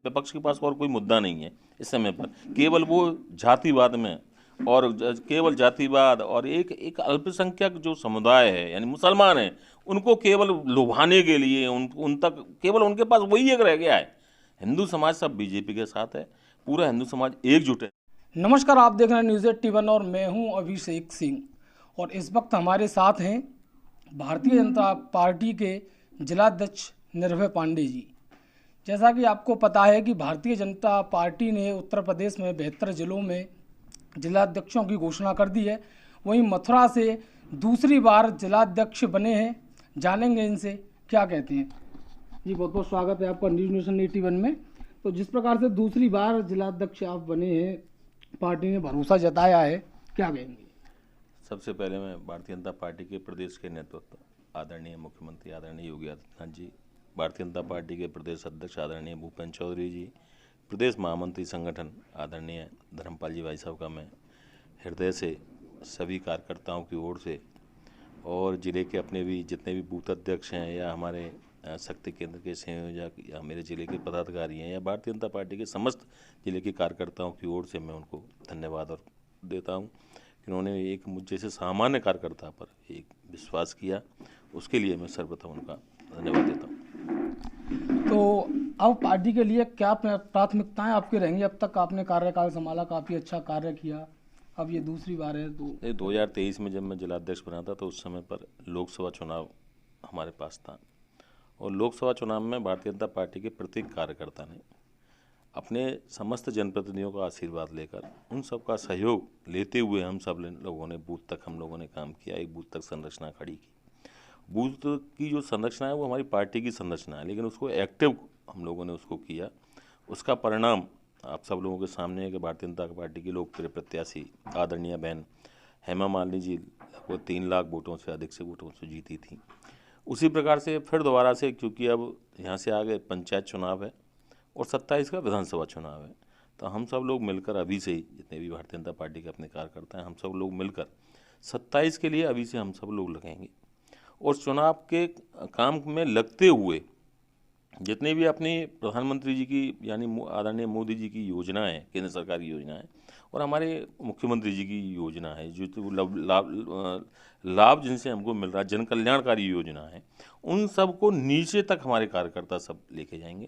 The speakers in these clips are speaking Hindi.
विपक्ष के पास और कोई मुद्दा नहीं है इस समय पर। केवल वो जातिवाद में और केवल जातिवाद और एक एक अल्पसंख्यक जो समुदाय है यानी मुसलमान है, उनको केवल लुभाने के लिए उन तक केवल उनके पास वही एक रह गया है। हिंदू समाज सब बीजेपी के साथ है, पूरा हिंदू समाज एकजुट है। नमस्कार, आप देख रहे हैं न्यूज़ 81 और मैं हूं अभिषेक सिंह। और इस वक्त हमारे साथ हैं भारतीय जनता पार्टी के जिलाध्यक्ष निर्भय पांडे जी। जैसा कि आपको पता है कि भारतीय जनता पार्टी ने उत्तर प्रदेश में 72 जिलों में जिलाध्यक्षों की घोषणा कर दी है। वहीं मथुरा से दूसरी बार जिलाध्यक्ष बने हैं, जानेंगे इनसे क्या कहते हैं। जी बहुत बहुत स्वागत है आपका न्यूज़ नेशन 81 में। तो जिस प्रकार से दूसरी बार जिलाध्यक्ष आप बने हैं, पार्टी ने भरोसा जताया है, क्या कहेंगे? सबसे पहले मैं भारतीय जनता पार्टी के प्रदेश के नेतृत्व आदरणीय मुख्यमंत्री आदरणीय योगी आदित्यनाथ जी, भारतीय जनता पार्टी के प्रदेश अध्यक्ष आदरणीय भूपेंद्र चौधरी जी, प्रदेश महामंत्री संगठन आदरणीय धर्मपाल जी भाई साहब का मैं हृदय से सभी कार्यकर्ताओं की ओर से और जिले के अपने भी जितने भी बूथ अध्यक्ष हैं या हमारे शक्ति केंद्र के संयोजक या मेरे जिले के पदाधिकारी हैं या भारतीय जनता पार्टी के समस्त जिले के कार्यकर्ताओं की ओर से मैं उनको धन्यवाद और देता हूं कि उन्होंने एक मुझ जैसे सामान्य कार्यकर्ता पर एक विश्वास किया, उसके लिए मैं सर्वप्रथम उनका धन्यवाद देता हूँ। तो अब पार्टी के लिए क्या प्राथमिकताएं आपकी रहेंगी? अब तक आपने कार्यकाल संभाला, काफ़ी अच्छा कार्य किया, अब ये दूसरी बार है। तो 2023 में जब मैं जिलाध्यक्ष बना था तो उस समय पर लोकसभा चुनाव हमारे पास था और लोकसभा चुनाव में भारतीय जनता पार्टी के प्रत्येक कार्यकर्ता ने अपने समस्त जनप्रतिनिधियों का आशीर्वाद लेकर उन सब का सहयोग लेते हुए हम सब लोगों ने बूथ तक हम लोगों ने काम किया, एक बूथ तक संरचना खड़ी की। बूथ की जो संरचना है वो हमारी पार्टी की संरचना है, लेकिन उसको एक्टिव हम लोगों ने उसको किया। उसका परिणाम आप सब लोगों के सामने है कि भारतीय जनता पार्टी की लोकप्रिय प्रत्याशी आदरणीय बहन हेमा मालिनी जी लगभग 3 लाख वोटों से अधिक से वोटों से जीती थी। उसी प्रकार से फिर दोबारा से, क्योंकि अब यहाँ से आगे पंचायत चुनाव है और 27 का विधानसभा चुनाव है, तो हम सब लोग मिलकर अभी से ही जितने भी भारतीय जनता पार्टी के अपने कार्यकर्ता हैं, हम सब लोग मिलकर 27 के लिए अभी से हम सब लोग लगेंगे और चुनाव के काम में लगते हुए जितने भी अपनी प्रधानमंत्री जी की यानी आदरणीय मोदी जी की योजना है, केंद्र सरकार की योजना है और हमारे मुख्यमंत्री जी की योजना है, जो लाभ जिनसे हमको मिल रहा है, जन कल्याणकारी योजना है, उन सब को नीचे तक हमारे कार्यकर्ता सब लेके जाएंगे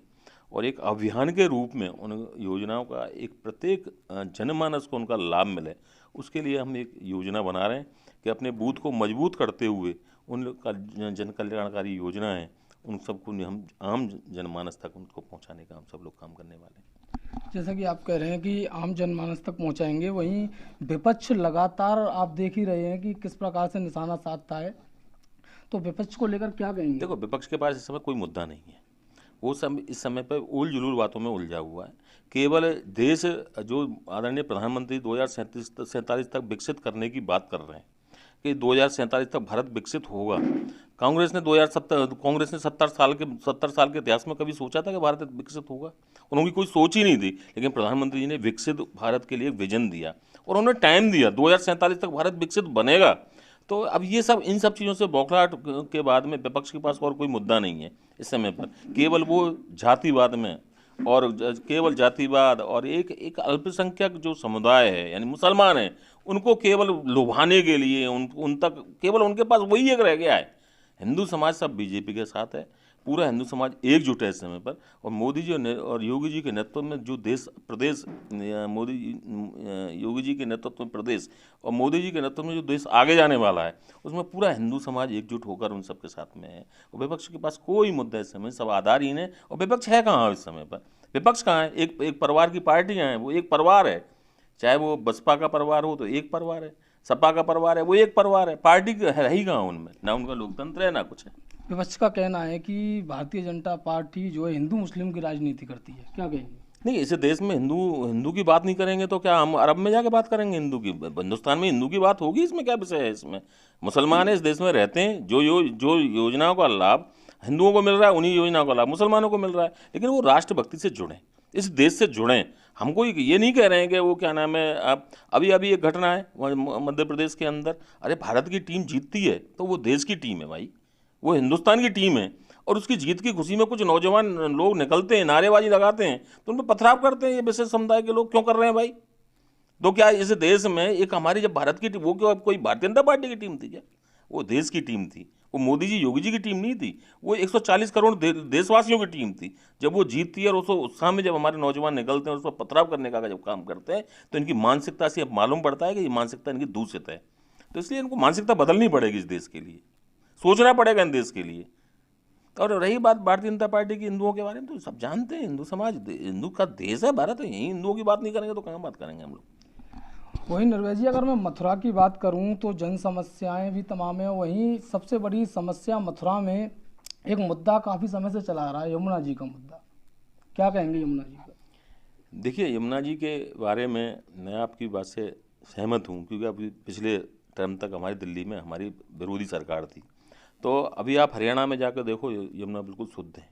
और एक अभियान के रूप में उन योजनाओं का एक प्रत्येक जनमानस को उनका लाभ मिले, उसके लिए हम एक योजना बना रहे हैं कि अपने बूथ को मजबूत करते हुए उन लोग का जन कल्याणकारी योजना है उन सबको हम आम जनमानस तक उनको पहुंचाने का हम सब लोग काम करने वाले हैं। जैसा कि आप कह रहे हैं कि आम जनमानस तक पहुंचाएंगे, वहीं विपक्ष लगातार आप देख ही रहे हैं कि किस प्रकार से निशाना साधता है, तो विपक्ष को लेकर क्या कहेंगे? देखो, विपक्ष के पास इस समय कोई मुद्दा नहीं है, वो सब इस समय पर उल जुलूल बातों में उलझा हुआ है। केवल देश जो आदरणीय प्रधानमंत्री 2047 तक विकसित करने की बात कर रहे हैं कि 2047 तक भारत विकसित होगा। कांग्रेस ने 70 साल के इतिहास में कभी सोचा था कि भारत विकसित होगा? उनकी कोई सोच ही नहीं थी, लेकिन प्रधानमंत्री जी ने विकसित भारत के लिए एक विजन दिया और उन्होंने टाइम दिया, 2047 तक भारत विकसित बनेगा। तो अब ये सब इन सब चीज़ों से बौखलाहट के बाद में विपक्ष के पास और कोई मुद्दा नहीं है इस समय पर। केवल वो जातिवाद में और केवल जातिवाद और एक एक अल्पसंख्यक जो समुदाय है यानी मुसलमान है, उनको केवल लुभाने के लिए उन तक केवल उनके पास वही एक रह गया है। हिंदू समाज सब बीजेपी के साथ है, पूरा हिंदू समाज एकजुट है इस समय पर। और मोदी जी और योगी जी के नेतृत्व में जो प्रदेश योगी जी के नेतृत्व में प्रदेश और मोदी जी के नेतृत्व में जो देश आगे जाने वाला है, उसमें पूरा हिंदू समाज एकजुट होकर उन सबके साथ में है। और विपक्ष के पास कोई मुद्दा इस समय, सब आधारहीन है। और विपक्ष है कहाँ इस समय पर? विपक्ष कहाँ है? एक परिवार की पार्टियाँ हैं, वो एक परिवार है। चाहे वो बसपा का परिवार हो तो एक परिवार है, सपा का परिवार है वो एक परिवार है। पार्टी है ही कहाँ उनमें? ना उनका लोकतंत्र है ना कुछ है। विपक्ष का कहना है कि भारतीय जनता पार्टी जो है हिंदू मुस्लिम की राजनीति करती है, क्या कहेंगे? नहीं, इस देश में हिंदू की बात नहीं करेंगे तो क्या हम अरब में जाके बात करेंगे हिंदू की? हिंदुस्तान में हिंदू की बात होगी, इसमें क्या विषय है? इसमें मुसलमान है, इस देश में रहते हैं, जो योजनाओं का लाभ हिंदुओं को मिल रहा है, उन्हीं योजनाओं का लाभ मुसलमानों को मिल रहा है, लेकिन वो राष्ट्रभक्ति से जुड़ें, इस देश से जुड़ें। हमको ये नहीं कह रहे हैं कि वो क्या नाम है, अब अभी एक घटना है मध्य प्रदेश के अंदर, अरे भारत की टीम जीतती है तो वो देश की टीम है भाई, वो हिंदुस्तान की टीम है। और उसकी जीत की खुशी में कुछ नौजवान लोग निकलते हैं, नारेबाजी लगाते हैं, तो उन पर पथराव करते हैं ये विशेष समुदाय के लोग। क्यों कर रहे हैं भाई? तो क्या इस देश में एक हमारी जब भारत की वो क्या कोई भारतीय जनता पार्टी की टीम थी क्या? वो देश की टीम थी, वो मोदी जी योगी जी की टीम नहीं थी, वो 140 करोड़ देशवासियों की टीम थी। जब वो जीतती है और उस उत्साह में जब हमारे नौजवान निकलते हैं और उस पर पथराव करने का जब काम करते हैं, तो इनकी मानसिकता से अब मालूम पड़ता है कि ये मानसिकता इनकी दूषित है। तो इसलिए इनको मानसिकता बदलनी पड़ेगी, इस देश के लिए सोचना पड़ेगा, इन देश के लिए। और रही बात भारतीय जनता पार्टी की हिंदुओं के बारे में, तो सब जानते हैं हिंदू समाज हिंदू का देश है भारत, तो यही हिंदुओं की बात नहीं करेंगे तो कहाँ बात करेंगे हम लोग। वहीं निर्भय जी, अगर मैं मथुरा की बात करूं तो जन समस्याएं भी तमाम हैं। वहीं सबसे बड़ी समस्या मथुरा में एक मुद्दा काफ़ी समय से चला आ रहा है, यमुना जी का मुद्दा। क्या कहेंगे यमुना जी का? देखिए, यमुना जी के बारे में मैं आपकी बात से सहमत हूँ, क्योंकि अभी पिछले टर्म तक हमारी दिल्ली में हमारी विरोधी सरकार थी। तो अभी आप हरियाणा में जाकर देखो, यमुना बिल्कुल शुद्ध है।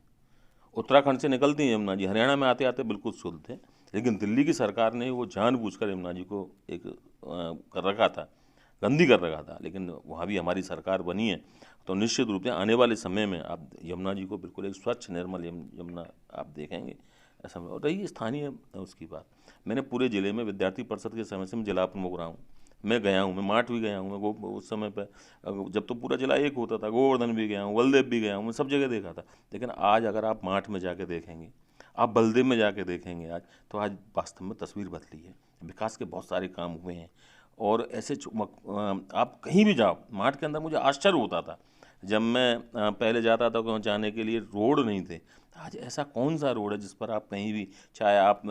उत्तराखंड से निकलती है यमुना जी, हरियाणा में आते आते बिल्कुल शुद्ध है। लेकिन दिल्ली की सरकार ने वो जानबूझकर यमुना जी को एक कर रखा था, गंदी कर रखा था। लेकिन वहाँ भी हमारी सरकार बनी है, तो निश्चित रूप से आने वाले समय में आप यमुना जी को बिल्कुल एक स्वच्छ निर्मल यमुना आप देखेंगे ऐसा। और रही स्थानीय उसकी बात, मैंने पूरे ज़िले में विद्यार्थी परिषद के समय से मैं जिला प्रमुख रहा हूँ, मैं गया हूँ, मैं माठ भी गया हूँ, मैं उस समय पर जब तो पूरा जिला एक होता था, गोवर्धन भी गया हूँ, बलदेव भी गया हूँ, मैं सब जगह देखा था। लेकिन आज अगर आप माठ में जाके देखेंगे, आप बलदेव में जाके देखेंगे आज, तो आज वास्तव में तस्वीर बदली है। विकास के बहुत सारे काम हुए हैं। और ऐसे आप कहीं भी जाओ माठ के अंदर, मुझे आश्चर्य होता था जब मैं पहले जाता था कहीं जाने के लिए, रोड नहीं थे। आज ऐसा कौन सा रोड है जिस पर आप कहीं भी, चाहे आप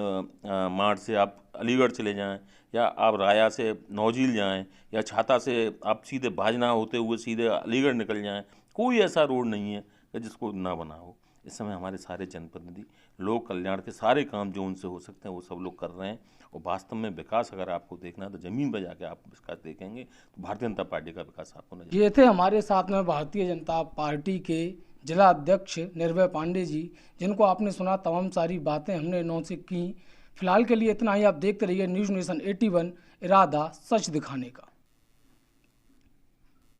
माठ से आप अलीगढ़ चले जाएं, या आप राया से नौझील जाएं, या छाता से आप सीधे भाजना होते हुए सीधे अलीगढ़ निकल जाएं, कोई ऐसा रोड नहीं है कि जिसको ना बना हो। इस समय हमारे सारे जनप्रतिनिधि लोक कल्याण के सारे काम जो उनसे हो सकते हैं वो सब लोग कर रहे हैं। और वास्तव में विकास अगर आपको देखना है तो ज़मीन पर जाके आप विकास देखेंगे, तो भारतीय जनता पार्टी का विकास आपको नजर। ये थे हमारे साथ में भारतीय जनता पार्टी के जिला अध्यक्ष निर्भय पांडे जी, जिनको आपने सुना तमाम सारी बातें हमने इन्होंने की। फिलहाल के लिए इतना ही। आप देखते रहिए न्यूज़ नेशन 81, इरादा सच दिखाने का।